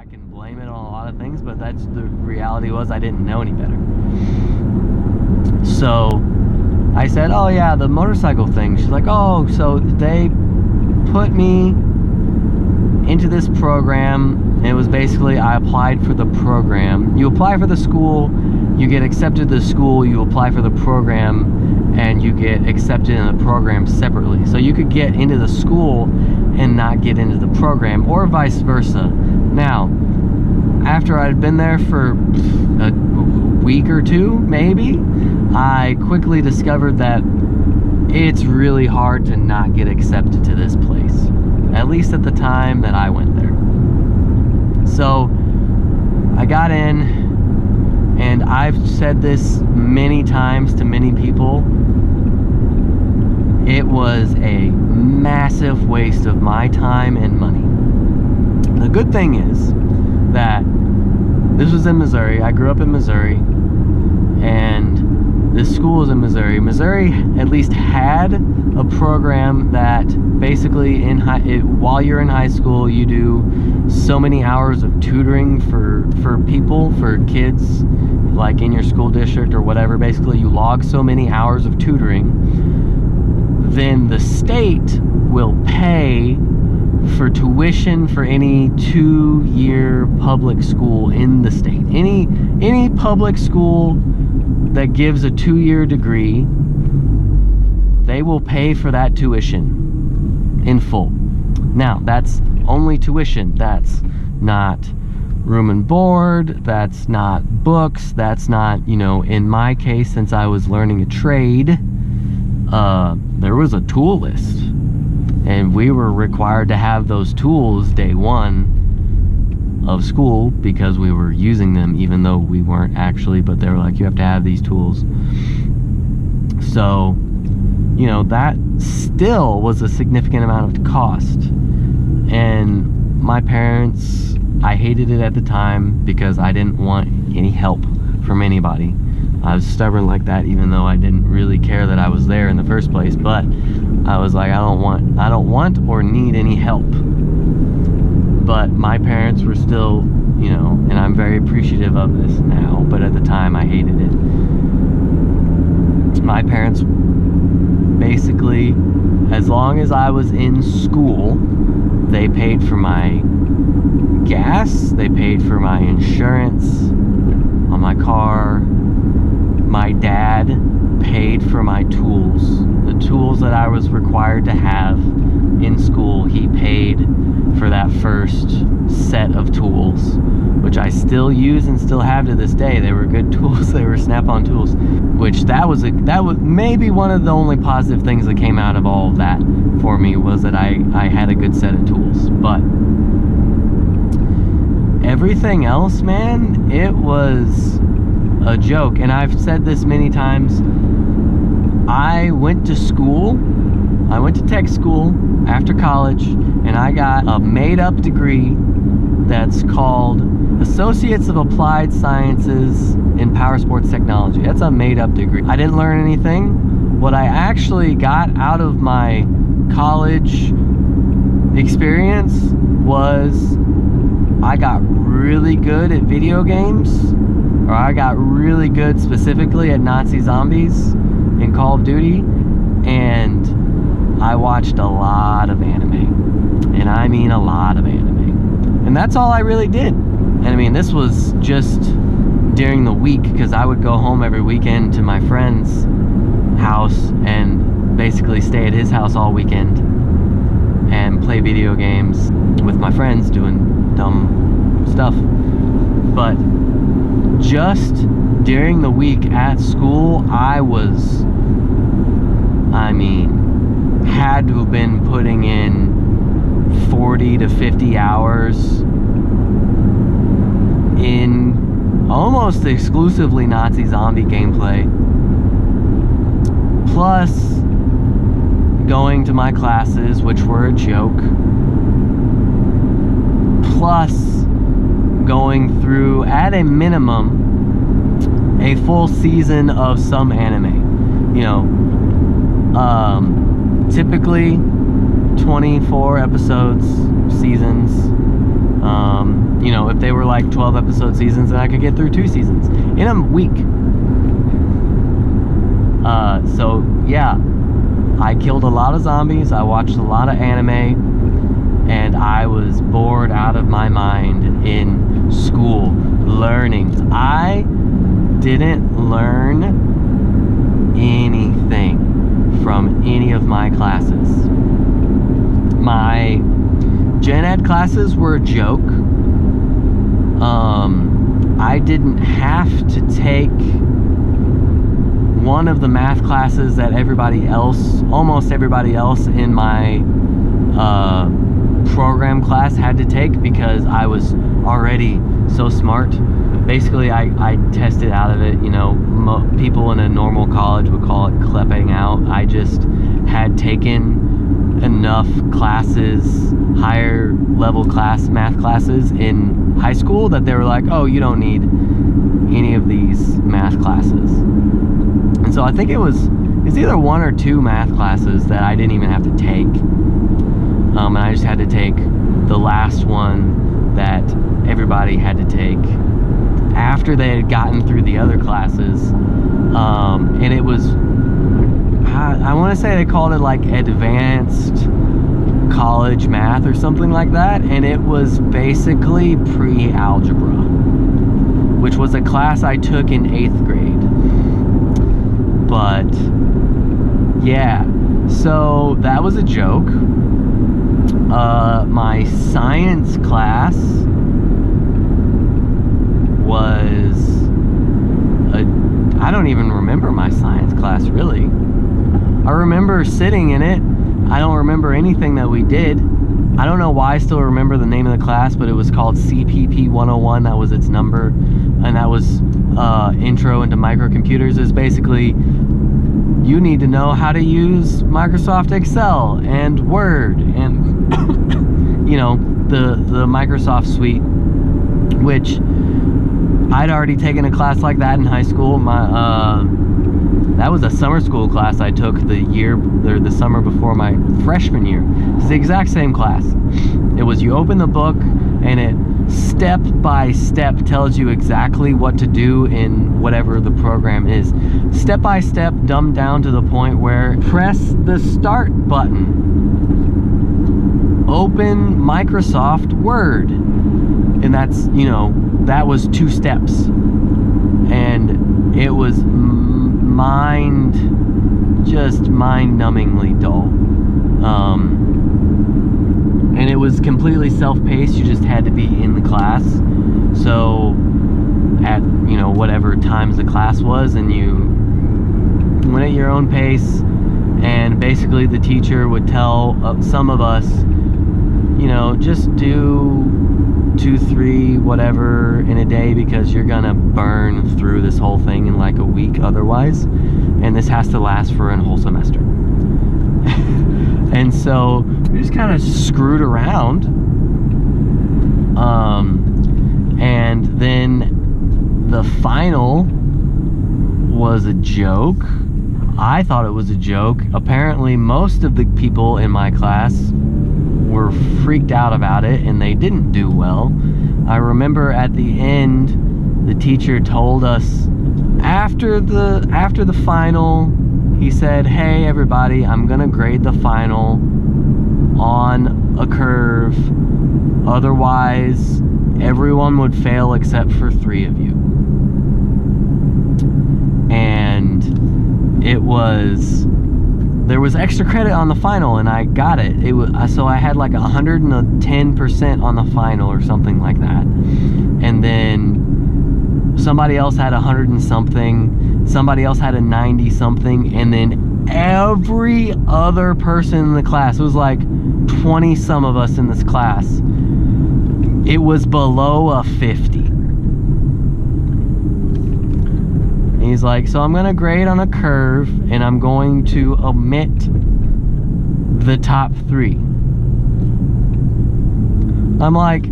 I can blame it on a lot of things, but that's the reality was I didn't know any better. So I said, oh yeah, the motorcycle thing. She's like, oh, so they put me into this program, and it was basically I applied for the program. You apply for the school, you get accepted to the school, you apply for the program, and you get accepted in the program separately. So you could get into the school and not get into the program, or vice versa. Now, after I'd been there for a week or two, maybe, I quickly discovered that it's really hard to not get accepted to this place, at least at the time that I went there. So I got in, and I've said this many times to many people, it was a massive waste of my time and money. The good thing is that this was in Missouri. I grew up in Missouri, and this school is in Missouri. Missouri at least had a program that basically while you're in high school, you do so many hours of tutoring for people, for kids, like in your school district or whatever. Basically, you log so many hours of tutoring. Then the state will pay for tuition for any 2-year public school in the state. Any public school that gives a 2-year degree, they will pay for that tuition in full. Now, that's only tuition. That's not room and board. That's not books. That's not, in my case, since I was learning a trade, there was a tool list, and we were required to have those tools day one of school because we were using them, even though we weren't actually, but they were like, you have to have these tools. So, that still was a significant amount of cost. And my parents, I hated it at the time because I didn't want any help from anybody. I was stubborn like that, even though I didn't really care that I was there in the first place. But I was like, I don't want or need any help. But my parents were still, and I'm very appreciative of this now, but at the time I hated it. My parents basically, as long as I was in school, they paid for my gas, they paid for my insurance on my car. My dad paid for my tools. The tools that I was required to have in school, he paid for that first set of tools, which I still use and still have to this day. They were good tools. They were Snap-on tools, which that was maybe one of the only positive things that came out of all of that for me, was that I had a good set of tools. But everything else, man, it was a joke. And I've said this many times. I went to school, I went to tech school after college, and I got a made-up degree that's called Associates of Applied Sciences in Power Sports Technology. That's a made-up degree. I didn't learn anything. What I actually got out of my college experience was I got really good at video games, or I got really good specifically at Nazi zombies in Call of Duty, and I watched a lot of anime, and I mean a lot of anime, and that's all I really did. And I mean, this was just during the week, because I would go home every weekend to my friend's house and basically stay at his house all weekend and play video games with my friends doing dumb stuff. But just during the week at school, I had to have been putting in 40 to 50 hours in almost exclusively Nazi zombie gameplay, plus going to my classes, which were a joke, plus going through, at a minimum, a full season of some anime. Typically 24 episodes, seasons. If they were like 12 episode seasons, and I could get through 2 seasons in a week. So yeah, I killed a lot of zombies, I watched a lot of anime, and I was bored out of my mind in school learning. I didn't learn anything from any of my classes. My gen ed classes were a joke. I didn't have to take one of the math classes that almost everybody else in my program class had to take, because I was already so smart. Basically, I tested out of it. You know, people in a normal college would call it clepping out. I just had taken enough classes, higher level math classes in high school, that they were like, oh, you don't need any of these math classes. And so I think it's either 1 or 2 math classes that I didn't even have to take. And I just had to take the last one that everybody had to take after they had gotten through the other classes. And it was, I want to say they called it like advanced college math or something like that. And it was basically pre-algebra, which was a class I took in 8th grade. But yeah, so that was a joke. My science class was I don't even remember my science class, really. I remember sitting in it. I don't remember anything that we did. I don't know why I still remember the name of the class, but it was called CPP 101. That was its number, and that was intro into microcomputers. Is basically, you need to know how to use Microsoft Excel and Word and you know, the Microsoft suite, which I'd already taken a class like that in high school. That was a summer school class I took the summer before my freshman year. It's the exact same class. It was, you open the book and it step by step tells you exactly what to do in whatever the program is. Step by step, dumbed down to the point where press the start button, open Microsoft Word, and that's, you know, that was 2 steps, and it was mind-numbingly dull. And it was completely self-paced. You just had to be in the class. So at, you know, whatever times the class was, and you went at your own pace, and basically the teacher would tell some of us, you know, just do 2, 3, whatever in a day, because you're gonna burn through this whole thing in like a week otherwise, and this has to last for a whole semester. And so we just kind of screwed around, and then the final was a joke. I thought it was a joke. Apparently most of the people in my class were freaked out about it, and they didn't do well. I remember at the end, the teacher told us after the final, he said, hey everybody, I'm gonna grade the final on a curve, otherwise everyone would fail except for 3 of you. And there was extra credit on the final, and I got it. So I had like 110% on the final or something like that. And then somebody else had 100 and something, somebody else had a 90 something, and then every other person in the class, it was like 20 some of us in this class, it was below a 50. And he's like, so I'm gonna grade on a curve, and I'm going to omit the top 3. I'm like,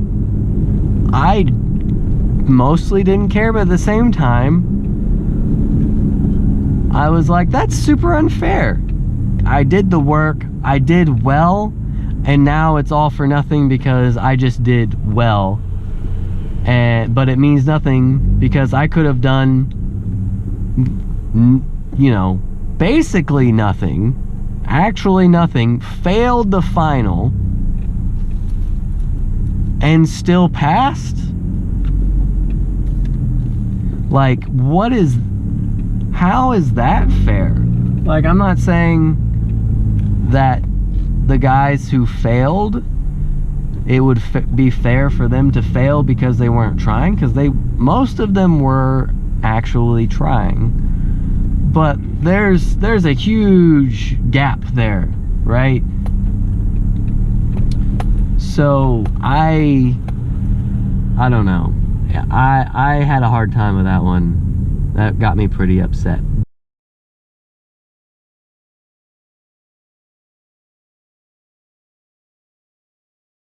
I mostly didn't care, but at the same time, I was like, that's super unfair. I did the work, I did well, and now it's all for nothing because I just did well. but it means nothing because I could have done, you know, basically nothing, actually nothing, failed the final, and still passed? Like, how is that fair? Like, I'm not saying that the guys who failed, it would be fair for them to fail because they weren't trying, because most of them were actually trying. But there's a huge gap there, right? So I don't know. I had a hard time with that one. That got me pretty upset.